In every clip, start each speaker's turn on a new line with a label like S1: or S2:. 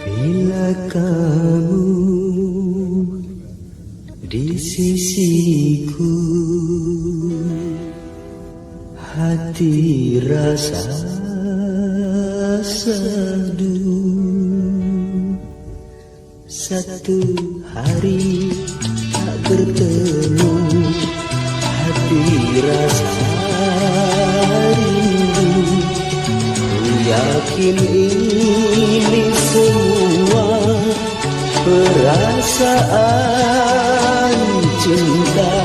S1: Bila kamu di sisiku, hati rasa seduh. Satu hari tak bertemu, hati rasa rindu. Ku yakin ini semua perasaan cinta,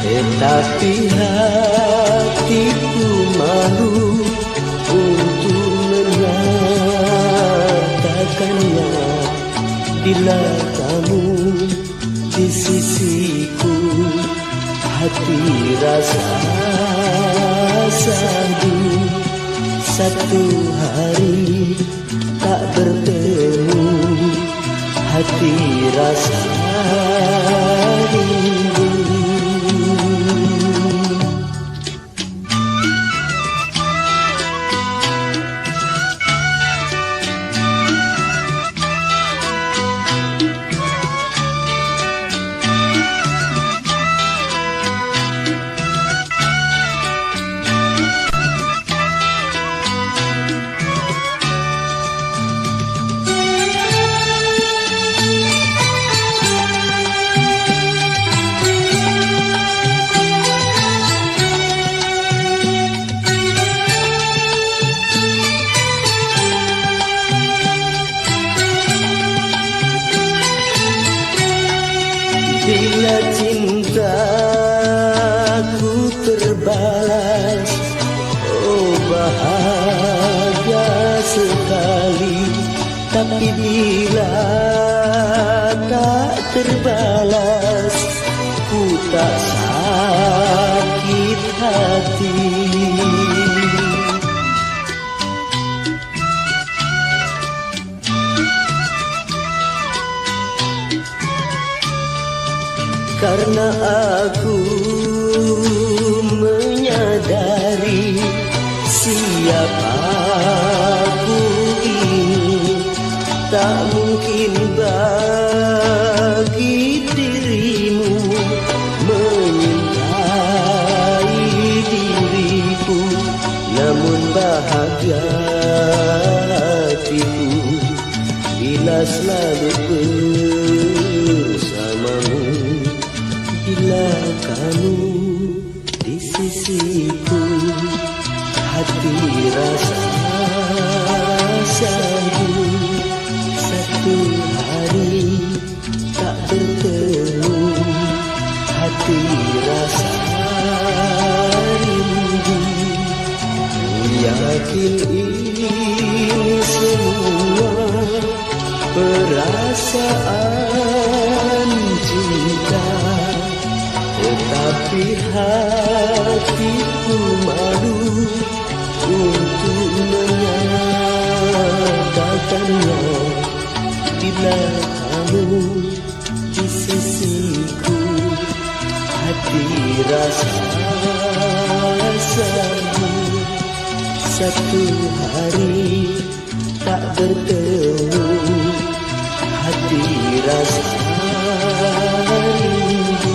S1: tetapi hatiku malu untuk menyatakannya. Bila kamu di sisiku, hati hati rasa sadu. Satu hari tak bertemu, hati rasa rindu. Bila cintaku terbalas, oh bahagia sekali. Tapi bila tak terbalas, ku tak sakit hati. Karena aku menyadari siapa aku ini, tak mungkin bagi dirimu menyintai diriku. Namun bahagia hatiku bila selalu bersamamu. Bila kamu di sisiku, hati rasa sadu. Satu hari tak bertemu, hati rasa rindu. Yakin ini semua perasaan cinta, tetapi hatiku malu untuk menyatakannya. Bila kamu di sisiku, hati rasa sadu. Satu hari tak bertemu, hati rasa rindu.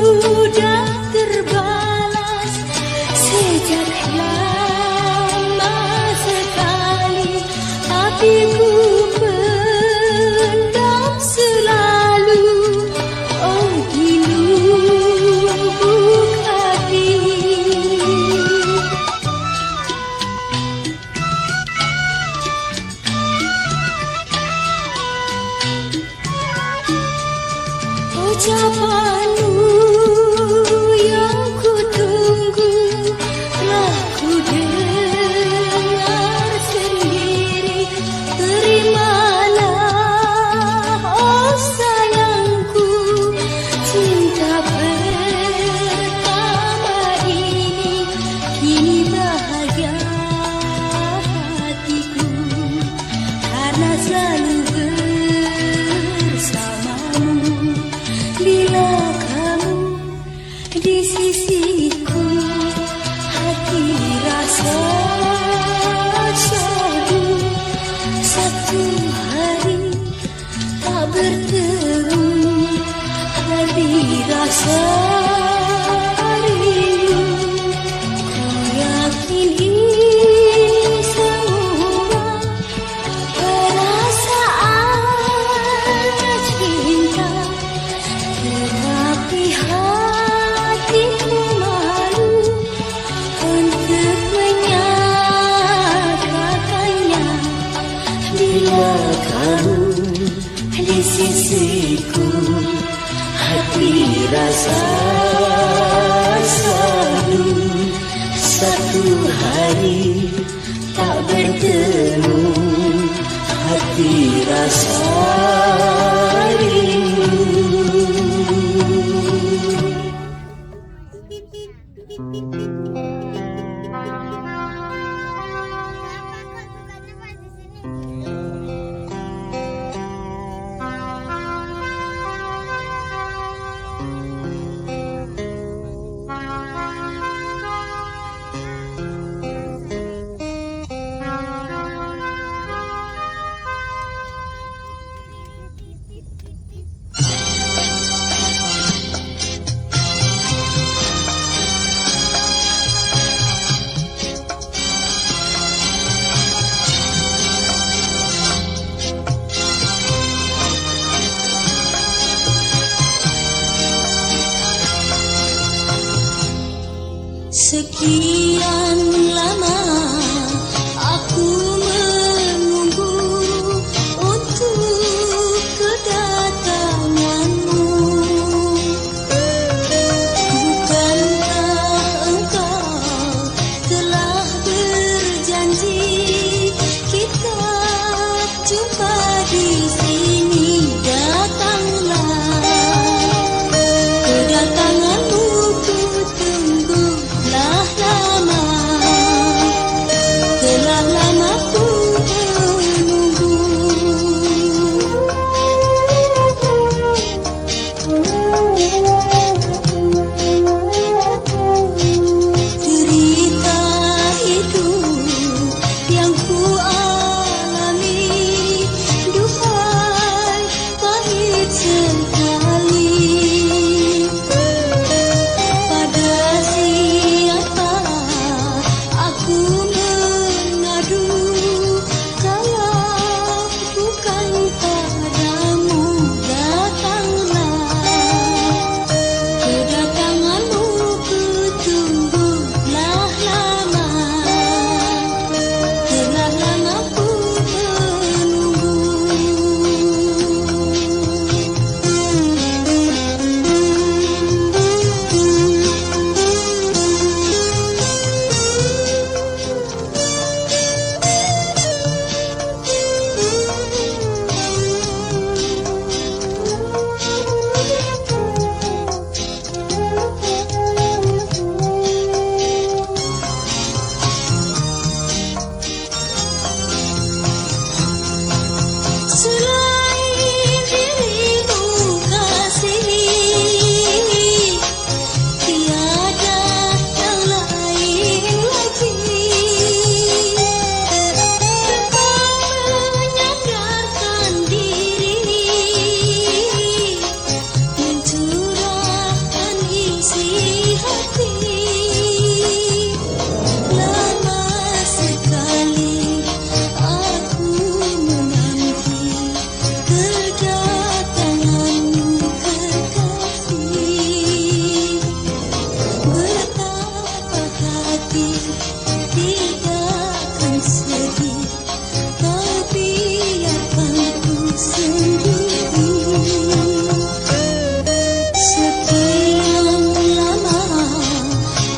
S2: Sudah terbalas sejak lama sekali, tapi ku pendam selalu. Oh di lubuk hati. Ucapanmu yang ku tunggu telah ku dengar sendiri. Terimalah oh sayangku, cinta pertama ini kini bahagia hatiku, karena selalu bersamamu. Bila kamu di sisiku, hati rasa sadu. Satu hari tak bertemu, hati rasa
S1: rasa selalu satu hari tak bertemu, hati rasa rindu.
S2: Sekian lama aku menunggu untuk kedatanganmu. Bukankah engkau telah berjanji kita jumpa di sini? Datanglah, kedatanganmu ku tunggu. Telah lama ku menunggu. Derita hidup yang ku alami, duhai pahit sekali. Pada siapa aku mengadu kalau bukan padamu? Datanglah, kedatanganmu ku tunggulah lama. Telah lama ku menunggu. Selain dirimu kasih, tiada yang lain lagi. Engkau menyadarkan diri, mencurahkan isi hati. Lama sekali aku menanti kedatanganmu kekasih. Betapa hati tidak akan sedih, kau biarkan ku sendiri. Sekian lama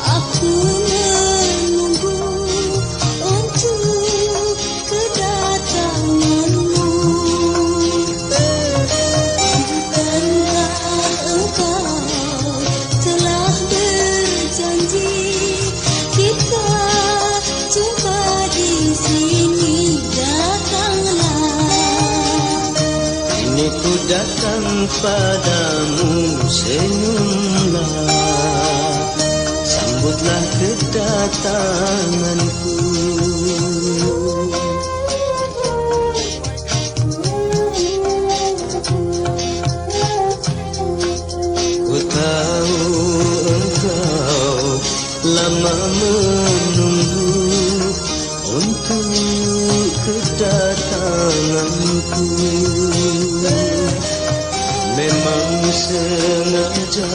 S2: aku menunggu untuk kedatanganmu. Bukankah engkau telah berjanji kita jumpa di sini? Datanglah,
S1: Kini ku datang padamu, senyumlah, sambutlah kedatanganku. Ku tahu engkau lama menunggu untuk kedatanganku. Memang sengaja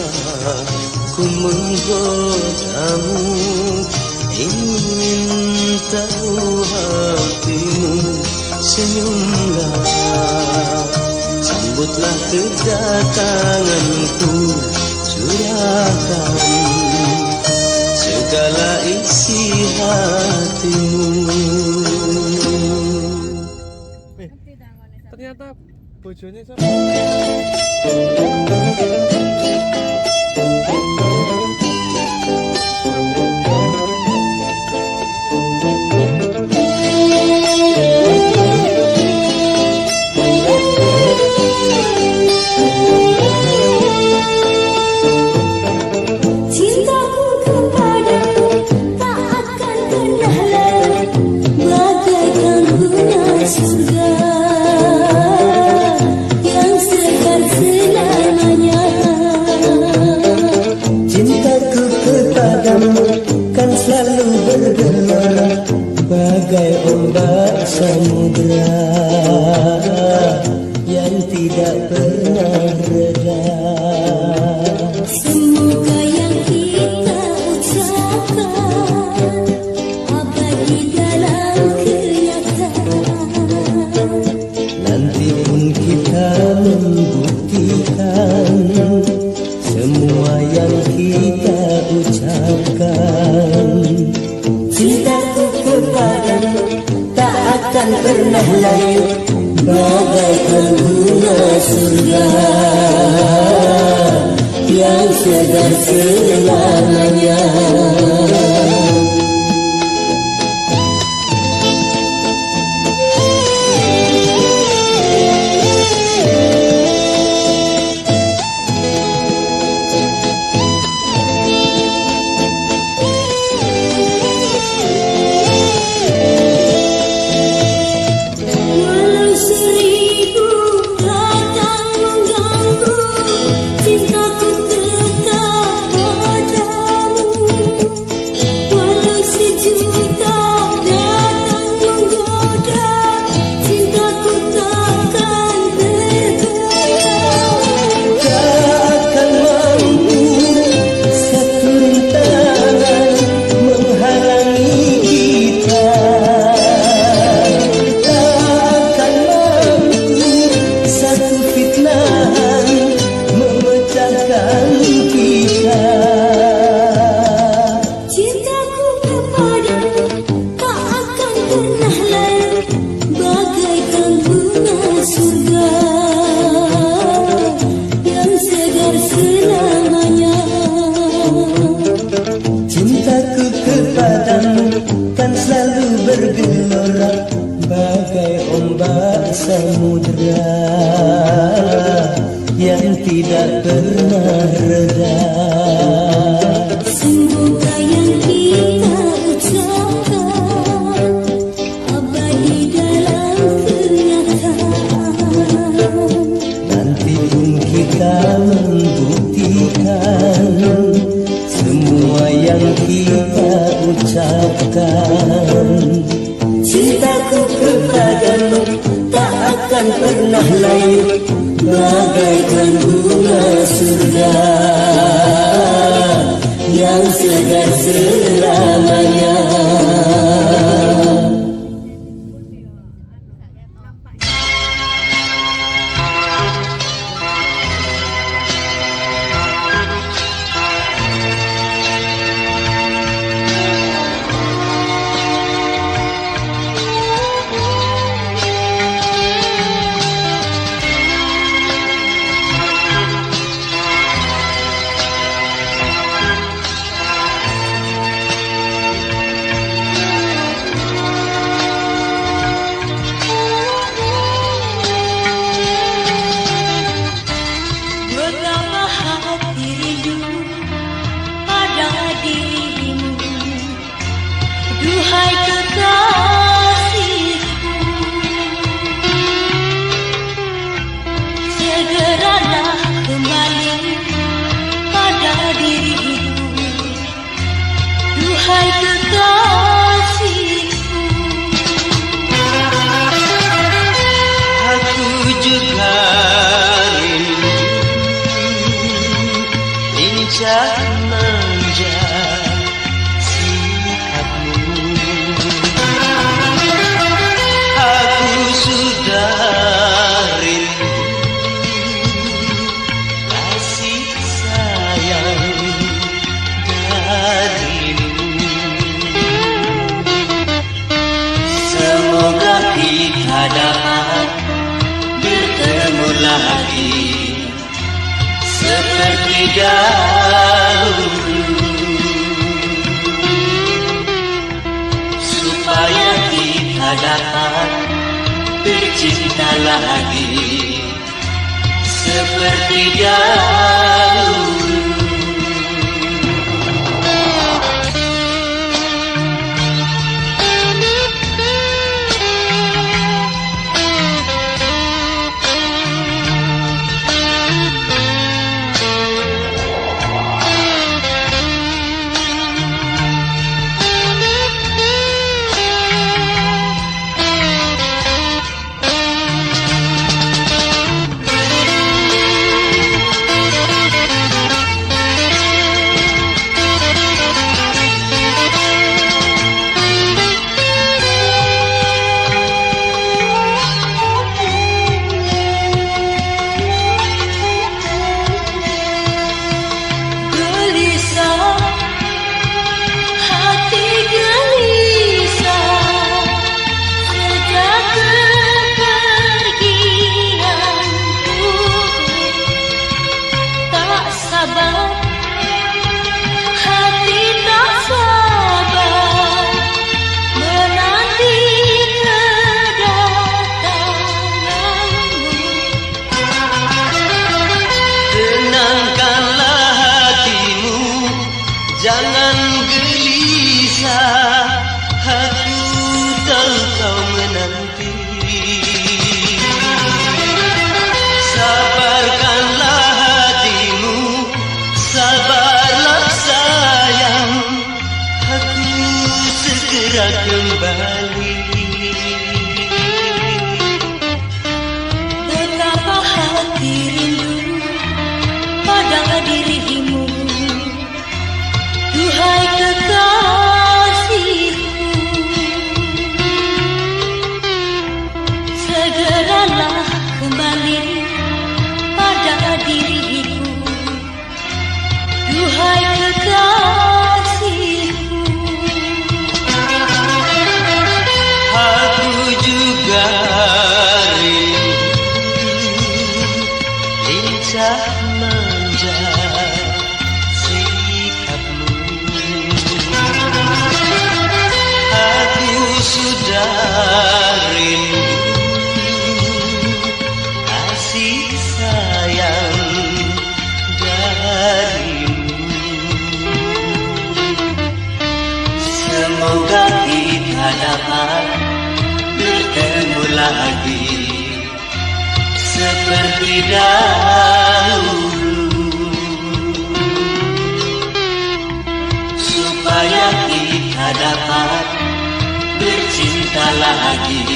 S1: ku menggodamu, ingin tahu hatimu. Senyumlah, sambutlah kedatanganku. curahkan segala isi hatimu.
S3: Ternyata bojone sama.
S2: Cintaku kepadamu tak akan pernah lain, bagaikan bunga surga yang segar selamanya.
S1: Cintaku kepadamu kan selalu bergelora bagai ombak samudra yang tidak pernah reda.
S2: Semoga yang kita ucapkan abadi dalam kenyataan.
S1: Nanti pun kita membuktikan semua yang kita ucapkan. Cintaku kepadamu tak akan pernah lain bagaikan bunga surga yang segar selamanya.
S2: Walau seribu datang mengganggu, cintaku tetap padamu. Walau sejuta datang menggoda, cintaku takkan tergoyah.
S1: Takkan mampu satu rintangan menghalangi kita. Takkan mampu satu fitnahan memecahkan kita.
S2: Cintaku kepadamu tak akan pernah lain bagaikan bunga surga yang segar selamanya.
S1: Cintaku kepadamu kan selalu bergelora bagai ombak samudra yang tidak pernah reda.
S2: Semoga yang kita ucapkan abadi dalam kenyataan.
S1: Nanti pun kita membuktikan semua yang kita ucapkan. Cintaku kepadamu tak akan pernah lain bagaikan bunga surga yang segar selamanya.
S2: Betapa hati rindu pada dirimu, duhai kekasihku. Segeralah kembali pada dirimu, duhai kekasihku.
S1: Aku juga rindu lincah manja sikapmu. Aku sudah rindu kasih sayang dahulu, supaya kita dapat bercinta lagi seperti dahulu. Jangan gelisah, aku tahu kau menanti. Sabarkanlah hatimu, sabarlah sayang, aku segera kembali.
S2: Betapa hati rindu pada dirimu, duhai kekasihku, segeralah kembali pada diriku, duhai kekasihku.
S1: Aku juga rindu, lincah manja sudah rindu kasih sayang darimu. Semoga kita dapat bertemu lagi seperti dahulu, supaya kita dapat bercinta lagi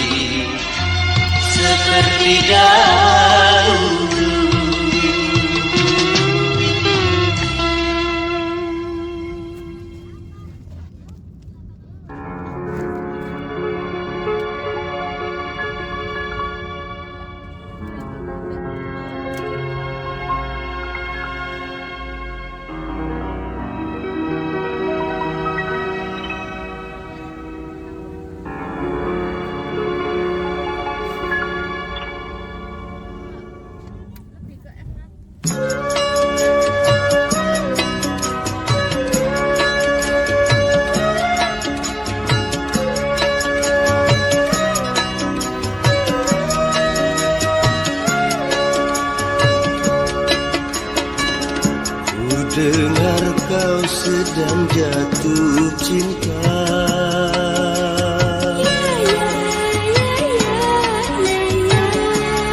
S1: seperti dahulu. Dengar kau sedang jatuh cinta,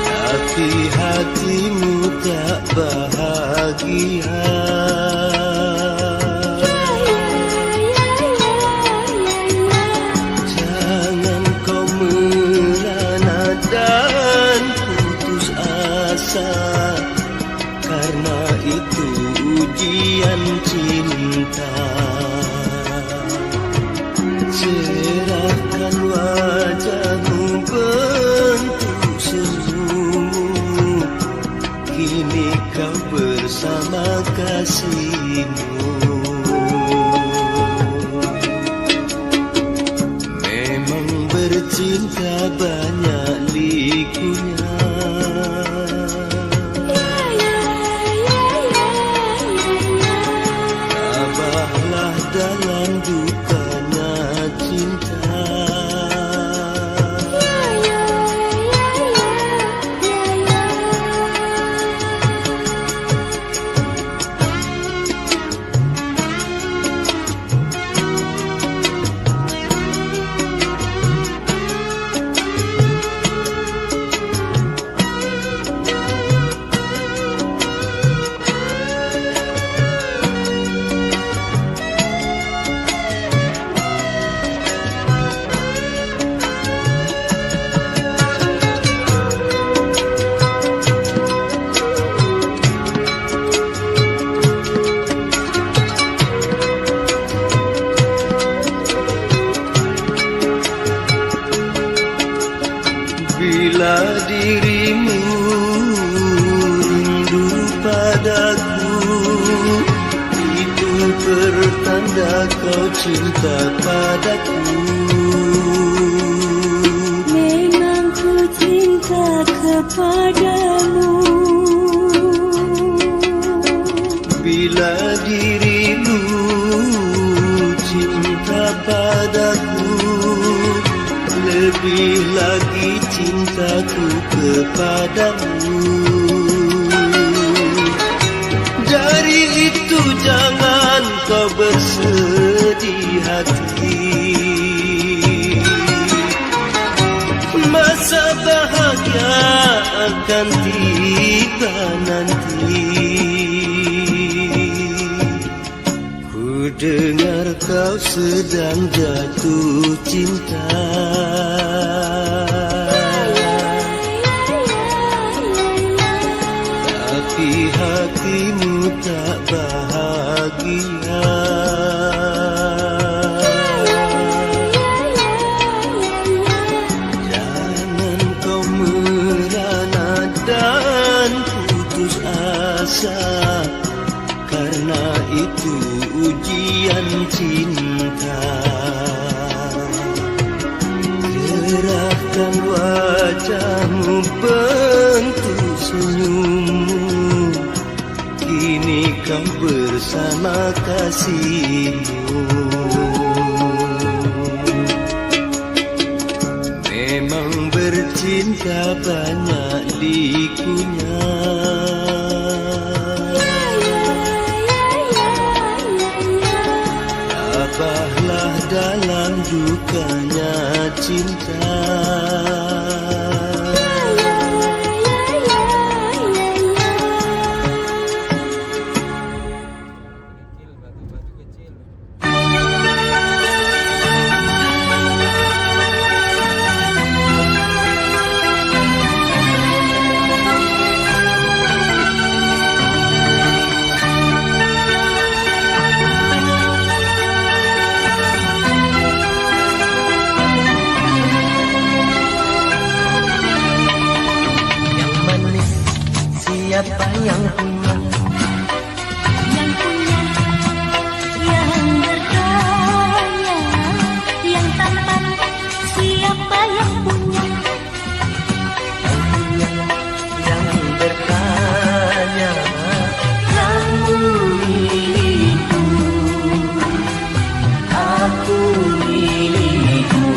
S1: tapi hatimu tak bahagia. Jangan kau merana dan putus asa, karena itu ujian cinta. Cerahkan wajahmu bentuk senyummu, kini kau bersama kasihmu. Memang bercinta banyak likunya, Tabahlah dalam dukanya cinta. Bila dirimu rindu padaku, itu pertanda kau cinta padaku.
S2: Memang ku cinta kepadamu.
S1: Bila dirimu cinta padaku, lebih lagi cintaku kepadamu. Dari itu jangan kau bersedih hati, masa bahagia akan tiba nanti. Ku dengar kau sedang jatuh cinta, tapi hatimu tak bahagia. Jangan kau merana dan putus asa, karena itu ujian cinta. Gerahkan wajahmu, bentuk senyummu, kini kau bersama kasihmu. Memang bercinta banyak likunya, tabahlah dalam dukanya cinta. Siapa yang punya?
S2: Yang punya, yang bertanya, yang tampan, siapa yang punya?
S1: Yang punya, yang bertanya, kamu milikku, aku milikmu,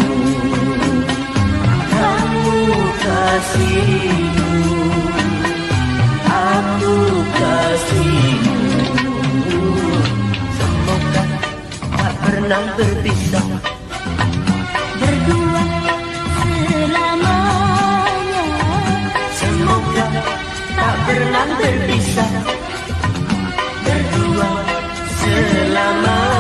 S1: kamu kasihku, aku kasihmu. Semoga tak pernah berpisah,
S2: Berdua selamanya.
S1: semoga tak pernah berpisah, berdua selamanya.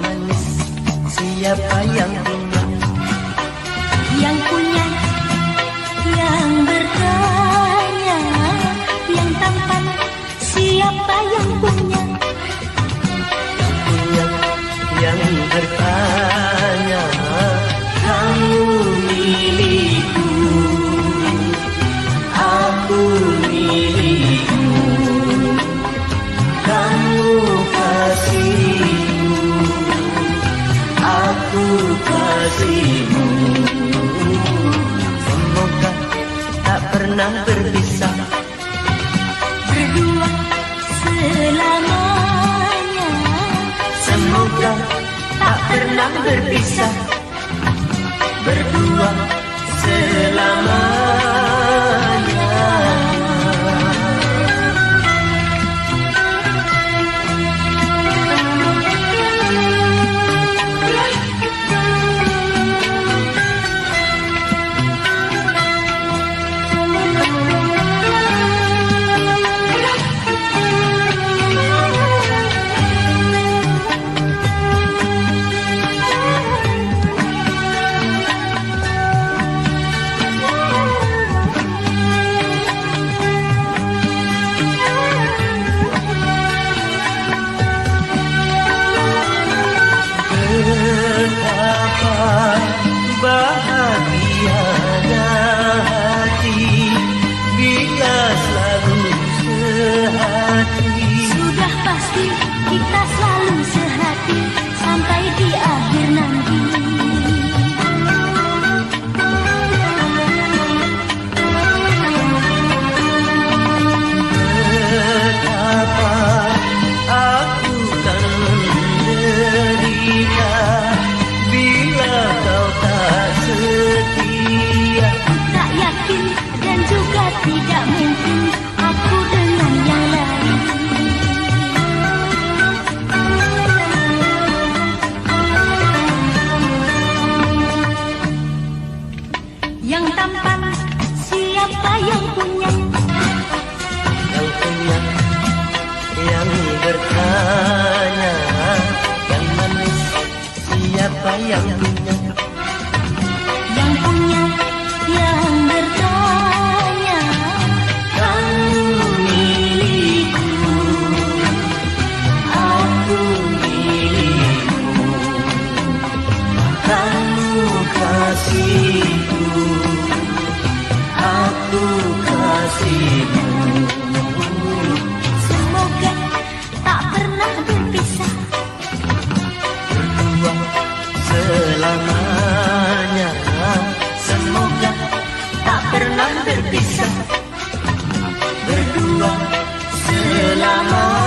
S1: manis siapa yang punya?
S2: Yang punya, yang bertanya, yang tampan, siapa yang punya?
S1: Punya yang bertanya, kamu milikku, aku milikmu, kamu kasihku, aku kasihmu. Semoga tak pernah berpisah,
S2: Berdua selamanya.
S1: semoga tak pernah berpisah, berdua selamanya. Betapa bahagianya hati bila selalu sehati.
S2: Sudah pasti kita selalu sehati sampai di akhir nanti.
S1: Betapa aku kan menderita bila kau tak setia.
S2: Tak yakin dan juga tidak mungkin aku dengan yang lain. Yang tampan, siapa yang punya?
S1: Yang punya, yang bertanya, yang manis siapa yang punya?
S2: Yang punya, yang bertanya,
S1: Kamu milikku, aku milikmu, kamu kasihku, aku kasihmu.
S2: semoga tak pernah berpisah.
S1: Berdua selamanya, semoga tak pernah berpisah, berdua selamanya.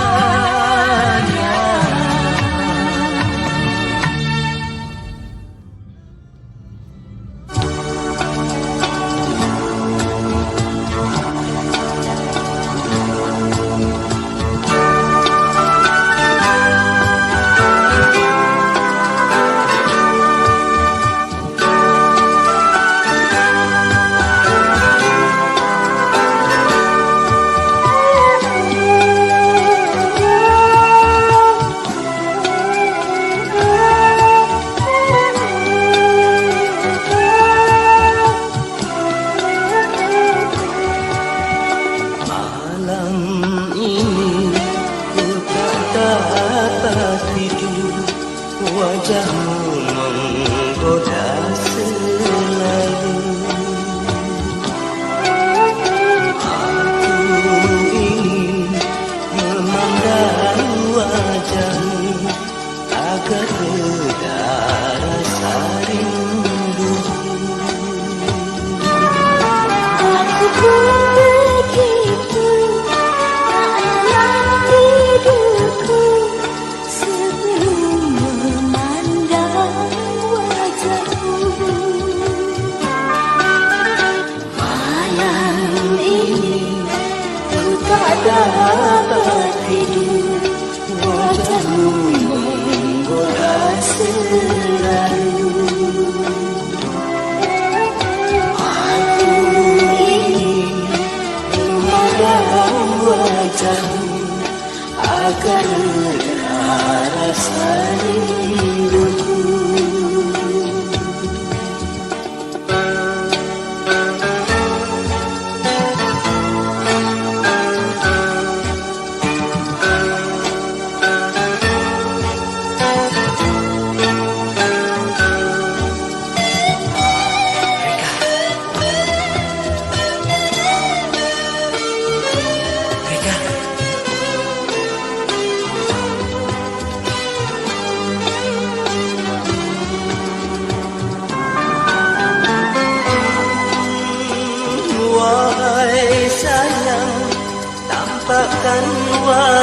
S1: Malam ini ku tak dapat tidur, wajahmu menggoda selalu. Aku ingin memandang wajahmu agar reda rasa rindu.
S2: Aku pun begitu, tak lelah tidurku sebelum memandang wajahmu.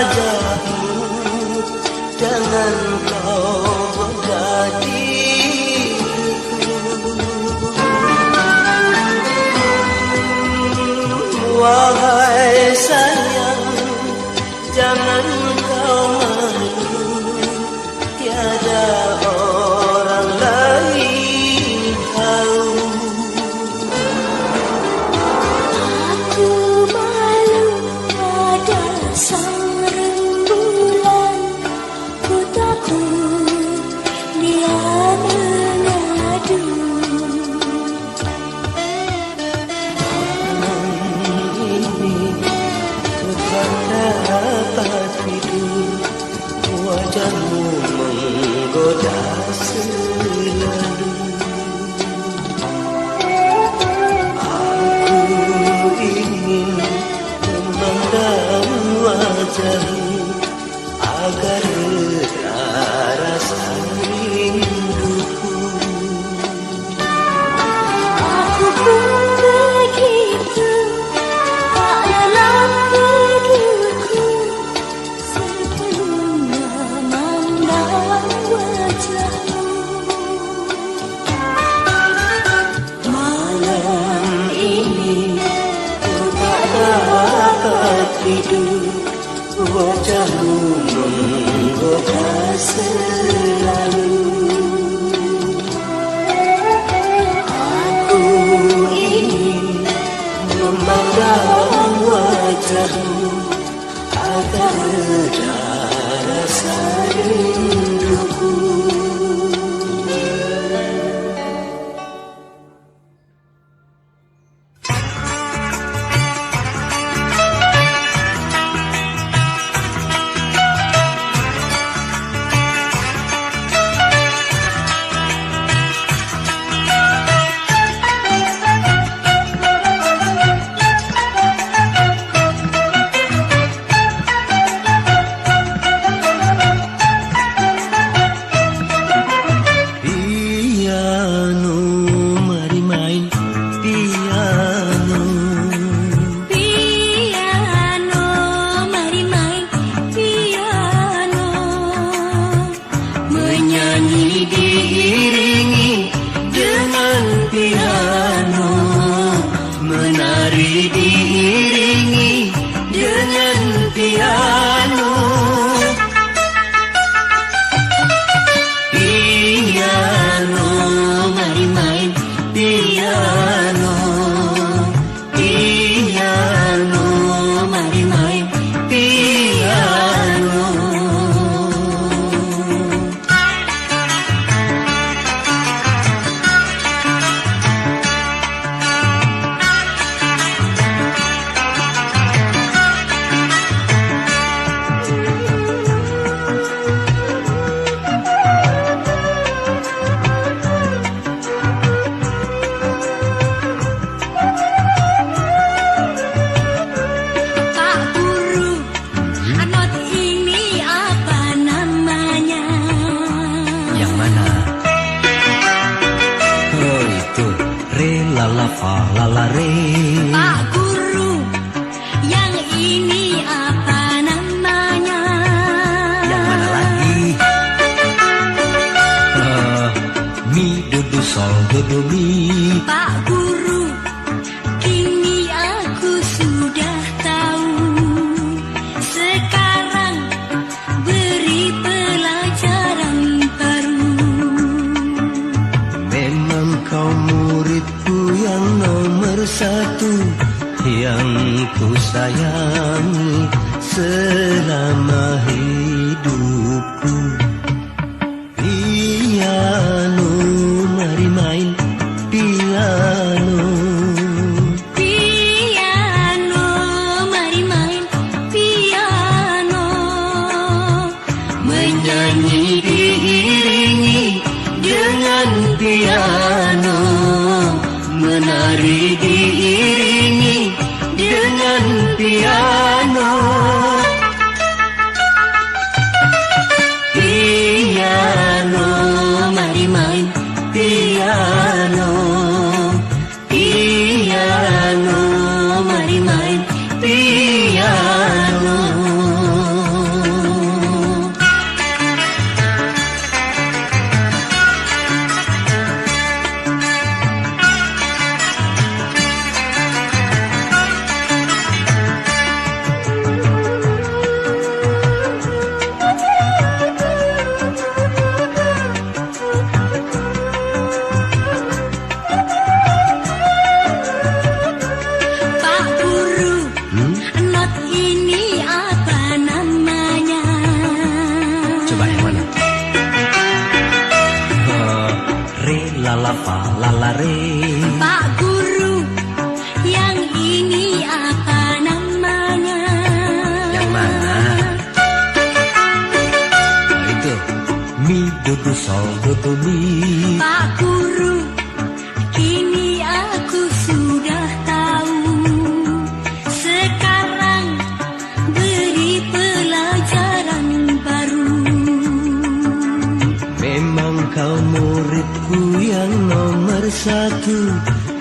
S1: wajahmu, jangan kau bongkar diriku. Wahai sayang, jangan kau malu, tiada orang lain tahu.
S2: Aku malu pada sang rembulan, ku takut dia mengadu.
S1: Dapat tidur, wajahmu menggoda selalu. Aku ingin memandang wajahmu agar reda rasa rinduku.
S2: Aku pun begitu, tak lelah hidupku sebelum memandang wajahmu.
S1: Malam ini ku tak dapat tidur, wajahmu menggoda selalu. Aku ingin memandang wajahmu agar reda rasa rinduku. Piano, mari main piano.
S2: Piano, mari main piano.
S1: Menyanyi diiringi dengan piano, menari diiringi dengan piano. Piano, mari main piano. Piano, mari main piano.
S2: Pak Guru, not ini apa namanya?
S1: Yang mana? Oh itu, re la la fa la la re.
S2: Pak Guru, yang ini apa namanya?
S1: Yang mana lagi? Mi do do sol do do mi.
S2: Pak Guru, kini aku sudah tahu. Sekarang beri pelajaran baru.
S1: Memang kau muridku yang nomor satu, yang ku sayangi selama hidupku. Piano, mari main piano.
S2: Piano, mari main piano.
S1: Menyanyi diiringi dengan piano, menari diiringi dengan piano. Piano, mari main piano. Piano, mari main piano. lala fa lala re.
S2: Pak Guru, yang ini apa namanya?
S1: Yang mana? Oh, itu mi do do sol do do mi.
S2: Pak Guru, kini aku sudah tahu. Sekarang beri pelajaran baru.
S1: Memang kau muridku yang nomor satu,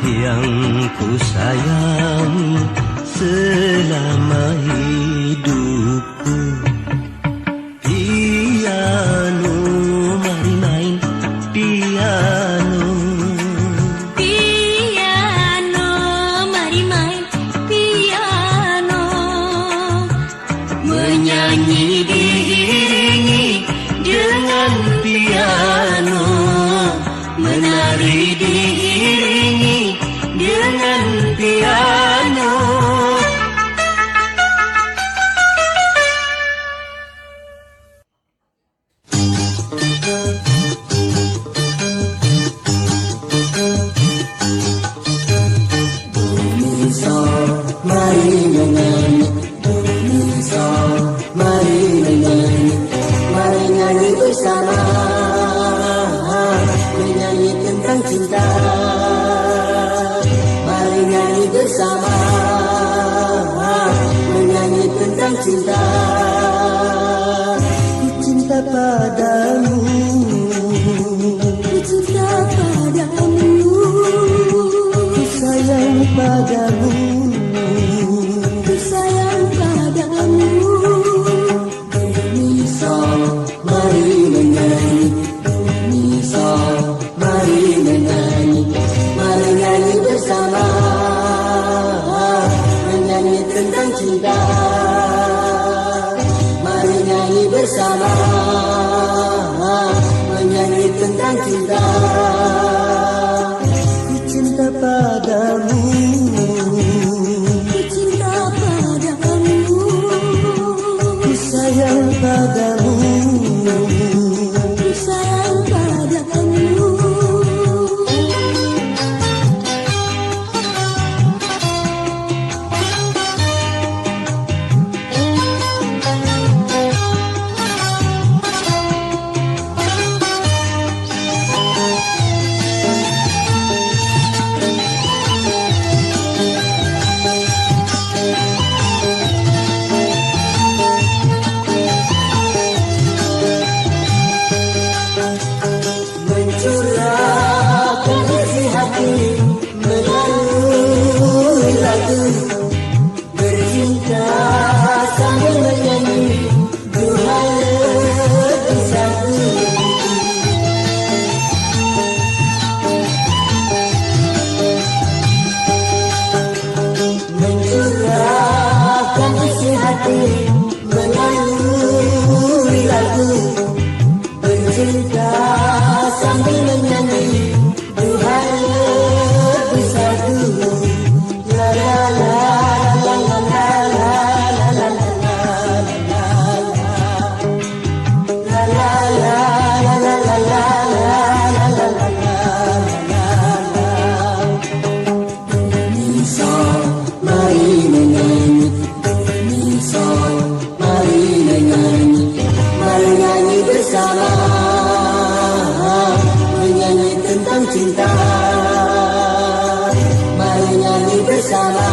S1: yang ku sayang selama hidupku. Piano, mari main piano.
S2: Piano, mari main piano.
S1: Menyanyi diiringi dengan piano, menari diiringi dengan piano. Mari menyanyi, mari menyanyi, mari nyanyi bersama, menyanyi tentang cinta. Mari nyanyi bersama, menyanyi tentang cinta. Ku cinta padamu,
S2: Ku cinta padamu.
S1: ku sayang padamu.
S2: Ku sayang padamu.
S1: Mi sol, mari menyanyi. Mi sol, mari menyanyi. Mari nyanyi bersama, menyanyi tentang cinta. Mari nyanyi bersama, menyanyi tentang cinta. Ku cinta padamu,
S2: Ku cinta padamu.
S1: ku sayang padamu.
S2: Ku sayang padamu.
S1: Mencurahkan isi hati melalui lagu, bercinta sambil menyanyi duhai lebih satu. Mencurahkan isi hati melalui lagu, bercinta sambil menyanyi duhai lebih satu. La la la la la la la la la la la la la la la. Mi sol, mari menyanyi. Mi sol, mari menyanyi. Mari nyanyi bersama, menyanyi tentang cinta. Mari nyanyi bersama,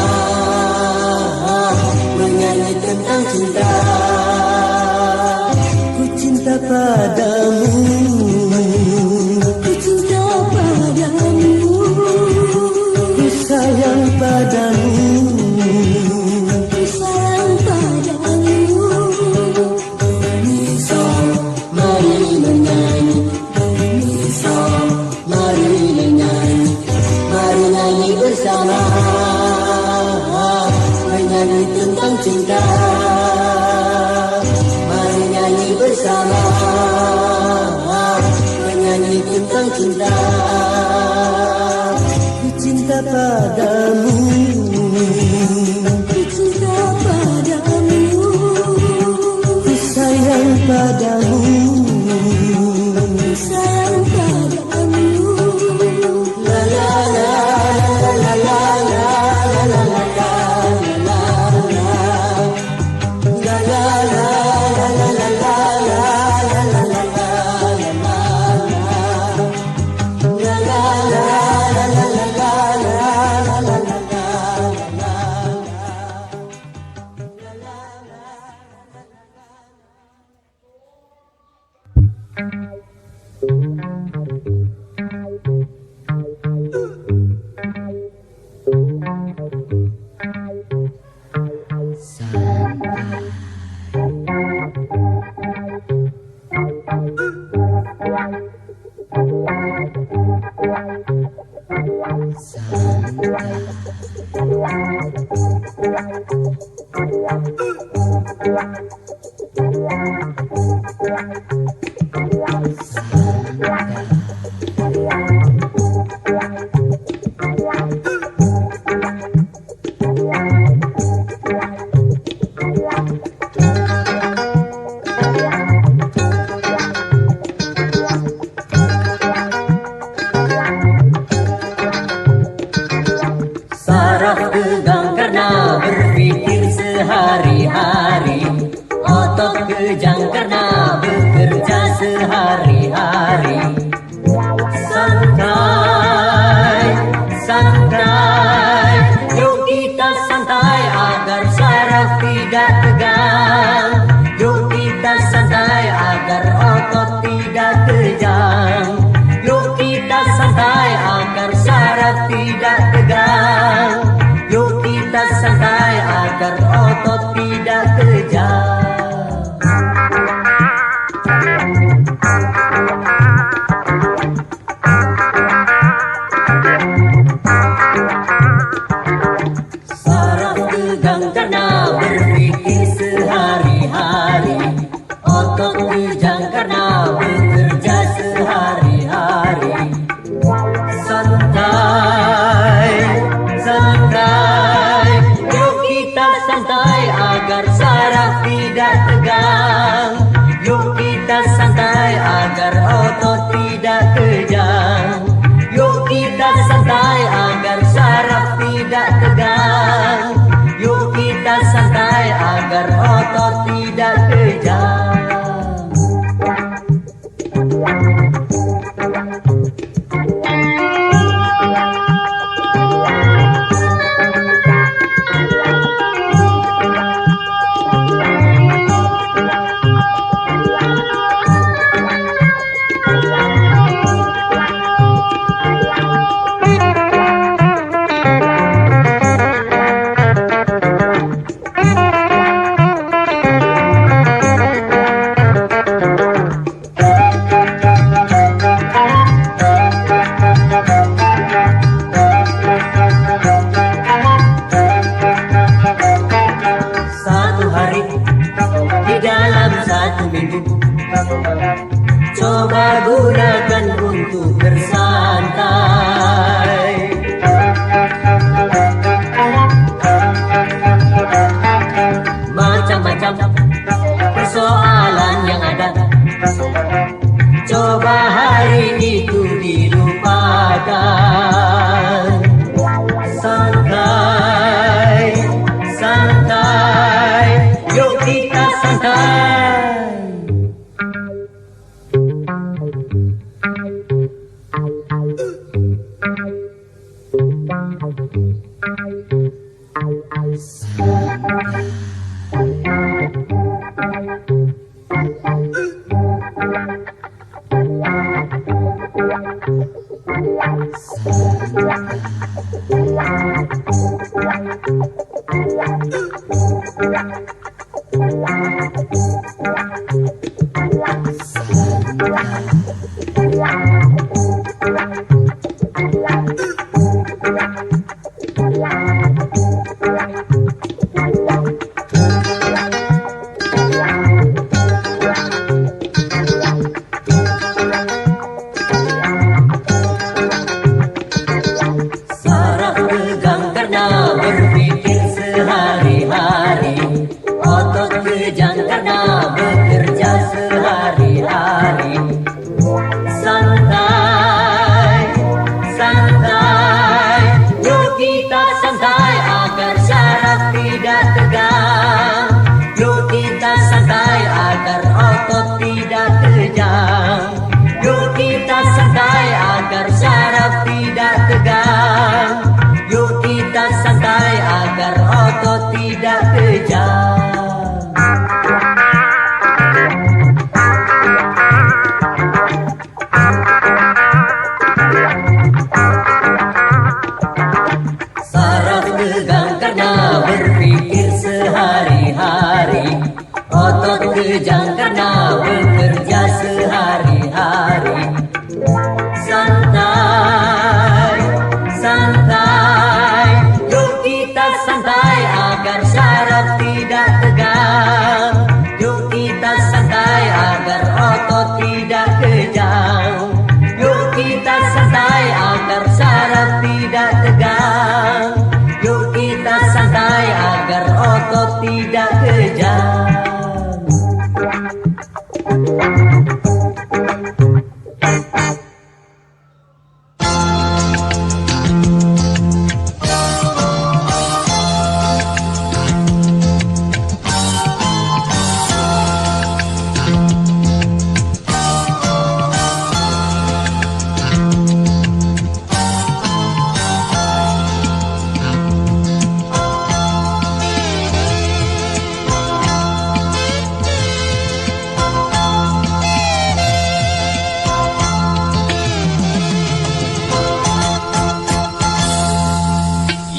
S1: menyanyi tentang cinta. Ku cinta padamu,
S2: Ku cinta padamu.
S1: ku sayang padamu.
S2: Ku sayang padamu.
S1: Mi sol, mari menyanyi. Mi sol, mari menyanyi. Mari nyanyi bersama, menyanyi tentang cinta. Mari nyanyi bersama, menyanyi tentang cinta. Ku cinta padamu,
S2: Ku cinta padamu.
S1: ku sayang padamu.
S2: Ku sayang padamu.
S3: Saraf tegang karena berpikir sehari-hari, otot kejang karena bekerja sehari-hari. Santai, santai, yuk kita santai agar saraf tidak tegang. Yuk kita santai agar otot tidak kejang. Yuk kita santai agar saraf tidak tegang. Yuk kita santai agar otot tidak kejang. Saraf tegang karena berpikir sehari-hari, otot kejang karena bekerja sehari-hari. Santai, santai, yuk kita santai agar saraf tidak tegang. Yuk kita santai agar otot tidak kejang. Yuk kita santai agar saraf tidak tegang. Yuk kita santai agar otot tidak kejang. Coba gunakan untuk bersantai. Macam-macam persoalan yang ada, coba hari itu dilupakan. Santai, santai, yuk kita santai. Saraf tegang karena berpikir sehari-hari, otot kejang karena bekerja sehari-hari. Santai, santai, yuk kita santai agar saraf tidak tegang. Yuk kita santai agar otot tidak kejang. Yuk kita santai agar saraf tidak tegang. Yuk kita santai agar otot tidak kejang. Saraf tegang karena berpikir sehari-hari, otot kejang karena bekerja sehari-hari. atau tidak kejam.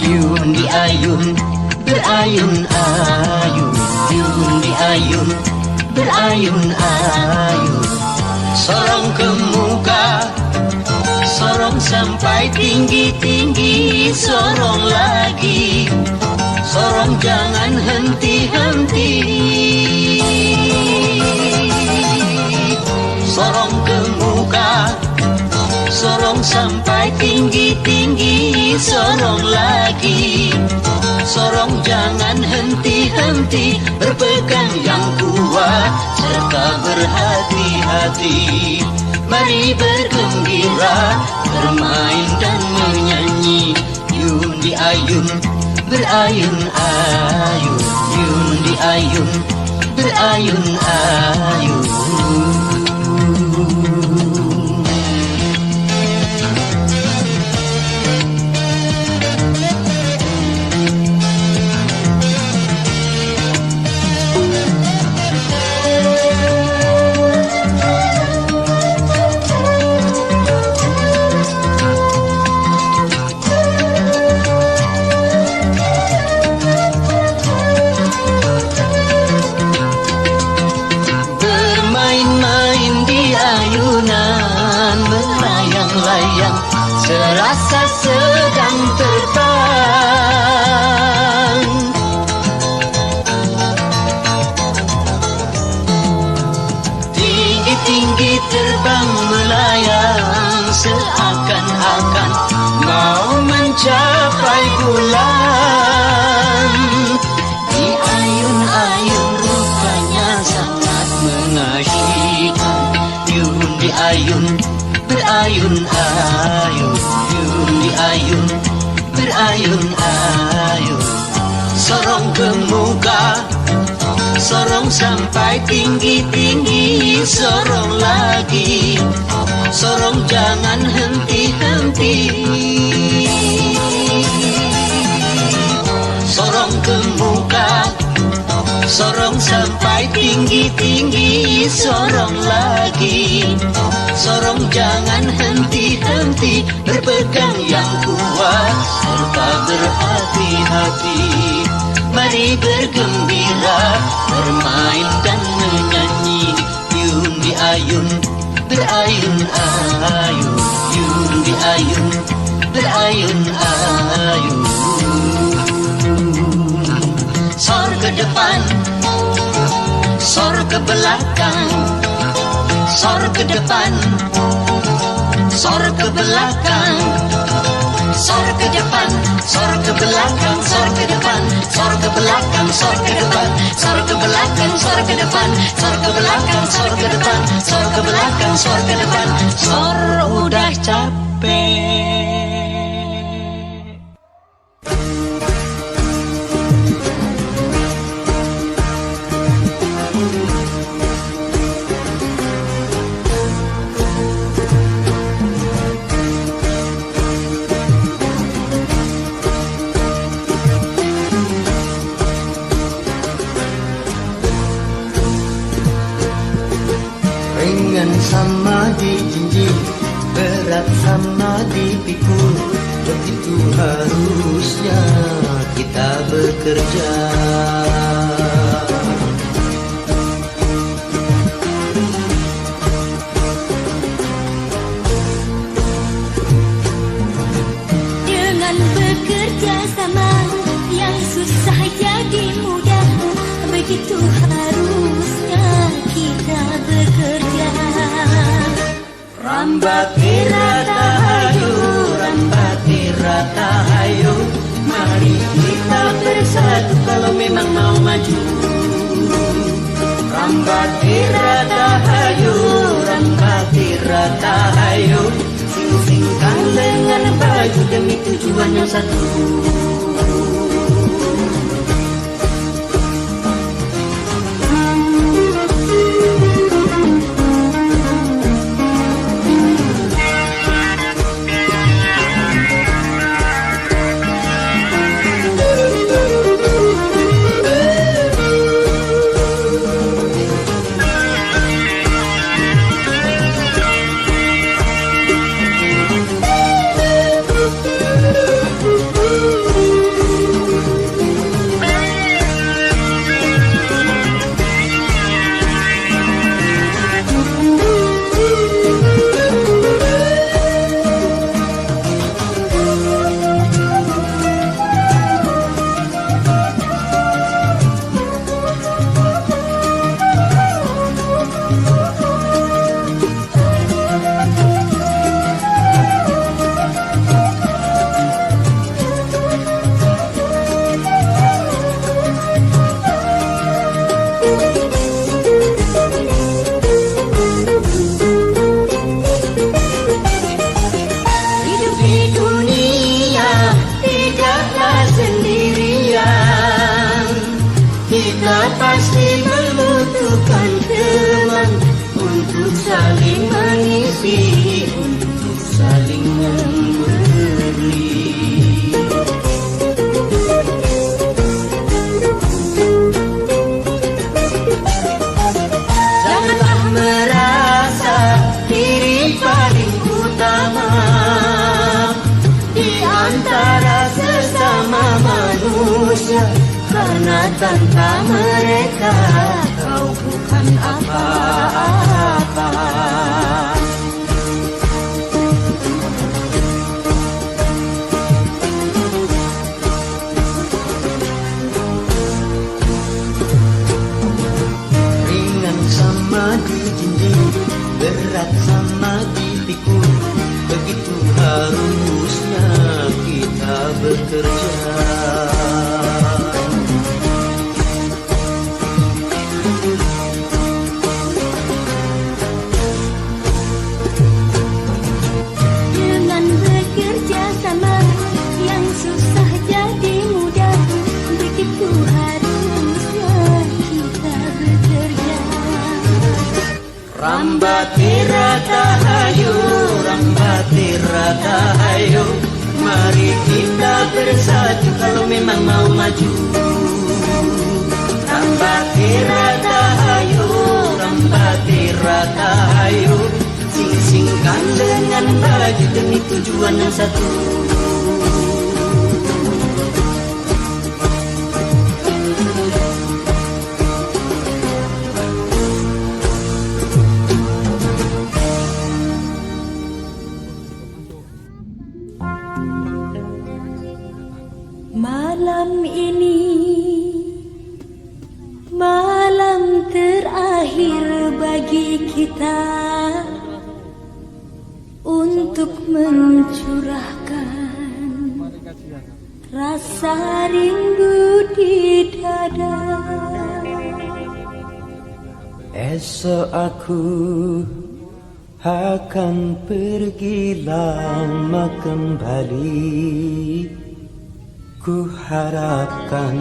S1: Yundi ayun, berayun-ayun. Yundi ayun, berayun-ayun. Sorong ke muka, sorong sampai tinggi-tinggi. Sorong lagi, sorong jangan henti-henti. Sorong ke muka, sorong sampai tinggi-tinggi. Sorong lagi, sorong jangan henti-henti. Berpegang yang kuat serta berhati-hati. Mari bergembira, bermain dan menyanyi. Yundi ayun, berayun-ayun. Yundi ayun, berayun-ayun. Serasa sedang terbang. Tinggi-tinggi terbang melayang, seakan-akan mau mencapai bulan. Di ayun-ayun rupanya sangat mengasyikkan. Yundi ayun, berayun-ayun. Yundi ayun, berayun-ayun. Sorong ke muka, sorong sampai tinggi-tinggi. Sorong lagi, sorong jangan henti-henti. Sorong ke muka, sorong sampai tinggi-tinggi. Sorong lagi, sorong jangan henti-henti. Berpegang yang kuat serta berhati-hati. Mari bergembira, bermain dan menyanyi. Yundi ayun, berayun-ayun. Yundi ayun, berayun-ayun. Sor ke depan, sor ke belakang. Sor ke depan, sor ke belakang. Sor ke depan, sor ke belakang. Sor ke depan, sor ke belakang. Sor ke depan, sor ke belakang. Sor ke depan, sor ke belakang. Sor ke depan, sor ke belakang. Sor ke depan. Sor udah capek.
S4: Ringan sama di jinjing, berat sama dipikul. Begitu harusnya kita bekerja.
S2: Dengan bekerja sama, yang susah jadi mudah. Begitu harusnya kita bekerja.
S3: Rambati ratahayu, rambati ratahayu. Mari kita bersama.
S4: bersatu kalau memang mau maju. Rambati rata hayu, rambati rata hayu, sing-singkan dengan baju demi tujuan yang satu. Pasti membutuhkan teman untuk saling mengisi, untuk saling memberi. Janganlah merasa diri paling utama di antara sesama manusia, karena tanpa mereka kau bukan apa-apa. Ringan sama di jinjing, berat sama di pikul, begitu harusnya kita bekerja.
S2: Dengan bekerja sama, yang susah jadi mudah, begitu harusnya kita bekerja.
S4: Rambati rata hayu, rambati rata hayu, mari kita bersatu kalau memang mau maju. Rambati rata hayu, rambati rata hayu, sing-singkan dengan baju demi tujuan yang satu.
S2: Malam ini malam terakhir bagi kita untuk mencurahkan rasa rindu di dada.
S4: Esok aku akan pergi lama kembali. Ku harapkan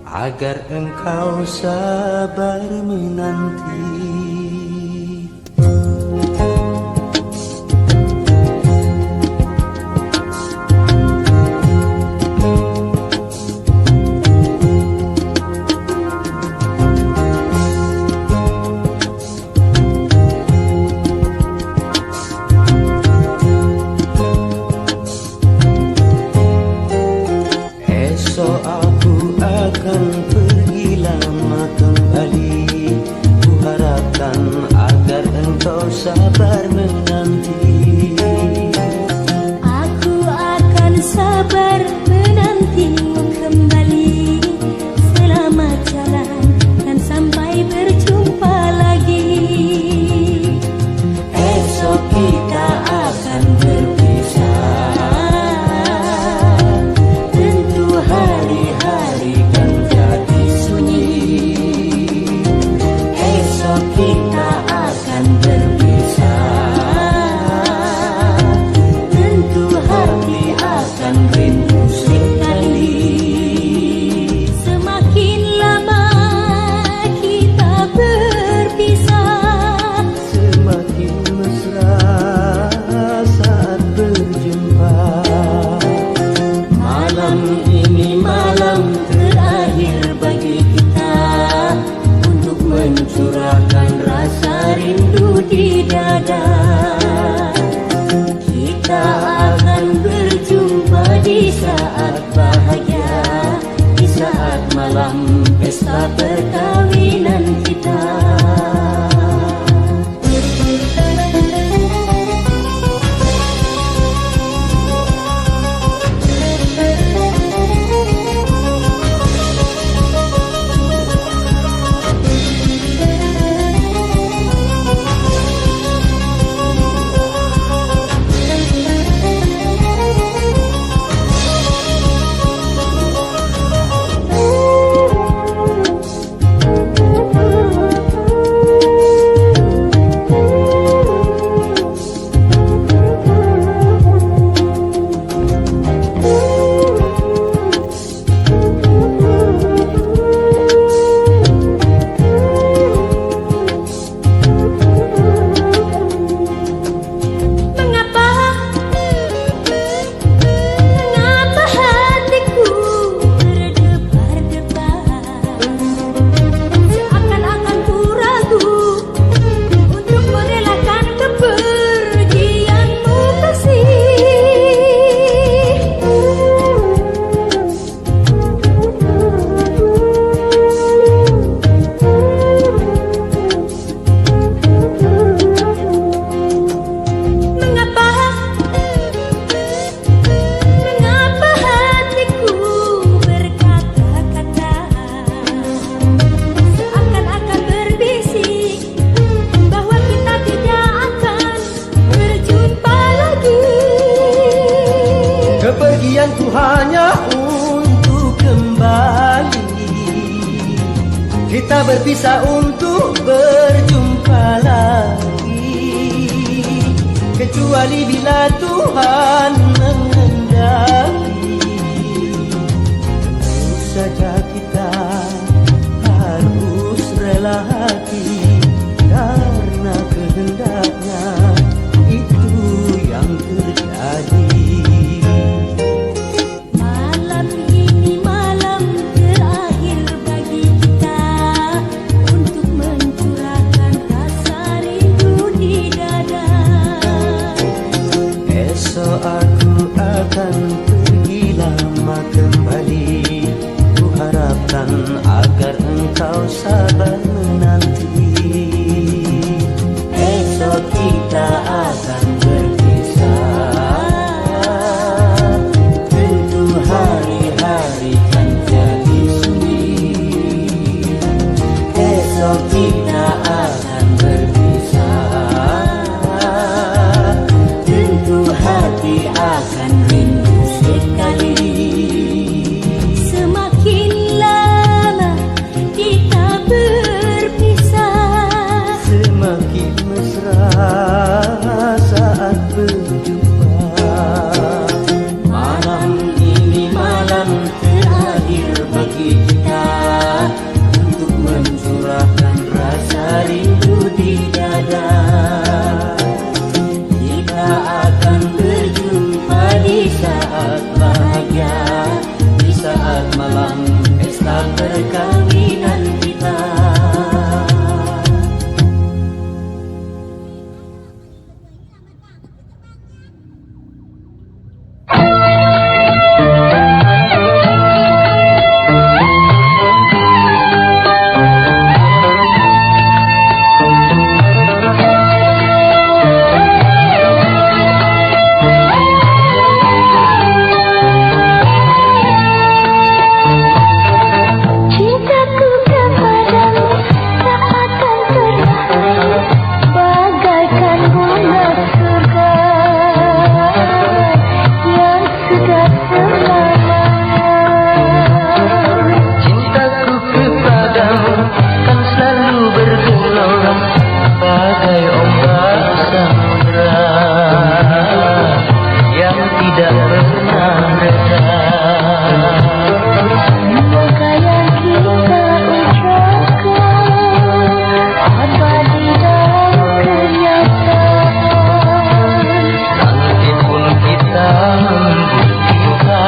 S4: agar engkau sabar menanti. Esok aku akan pergi lama kembali. Ku harapkan Bepergianku hanya untuk kembali. Kita berpisah untuk berjumpa lagi, kecuali bila Tuhan menghendaki. Tentu saja kita harus rela hati, karena kehendaknya itu yang terjadi.
S2: Malam ini malam terakhir bagi kita untuk mencurahkan rasa rindu di dada.
S4: Esok aku akan pergi lama kembali. Ku harapkan agar engkau sabar menanti. Esok kita akan berpisah, tentu hari-hari kan jadi sunyi. Esok kita akan berpisah, tentu hati akan rindu sekali.
S2: Semakin lama kita berpisah,
S4: Semakin mesra saat berjumpa. Malam ini malam terakhir bagi kita untuk mencurahkan rasa rindu di dada. Kita akan berjumpa di saat bahagia, di saat malam pesta perkawinan kita.
S2: cintaku kepadamu tak akan pernah bagaikan bunga surga yang sudah selamanya.
S4: Cintaku kepadamu kan selalu bergelora bagai ombak samudra yang tidak pernah reda.
S2: Semoga yang kita ucapkan abadi dalam kenyataan.
S4: Nanti pun kita membuktikan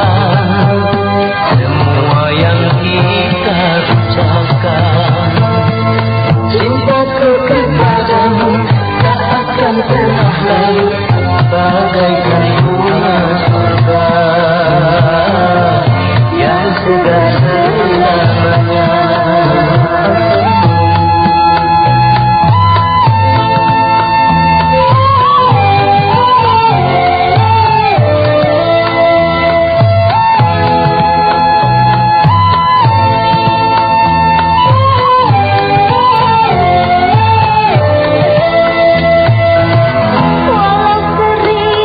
S4: semua yang kita ucapkan. Cintaku kepadamu tak akan pernah lalu bagaikan bunga surga yang sudah selamanya.
S2: Walau sering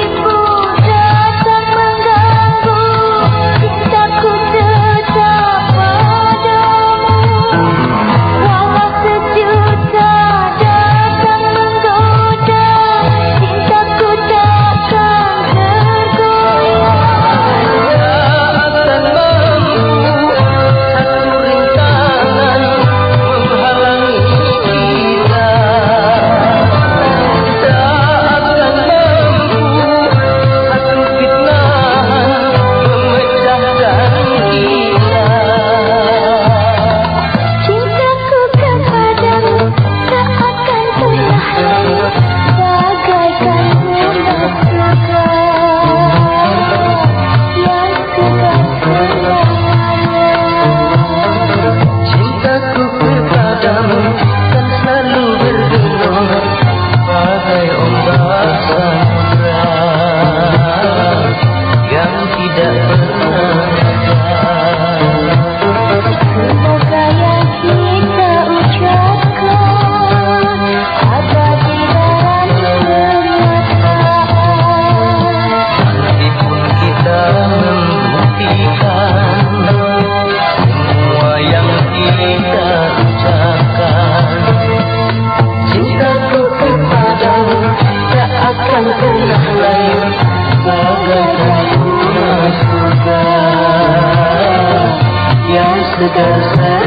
S4: segar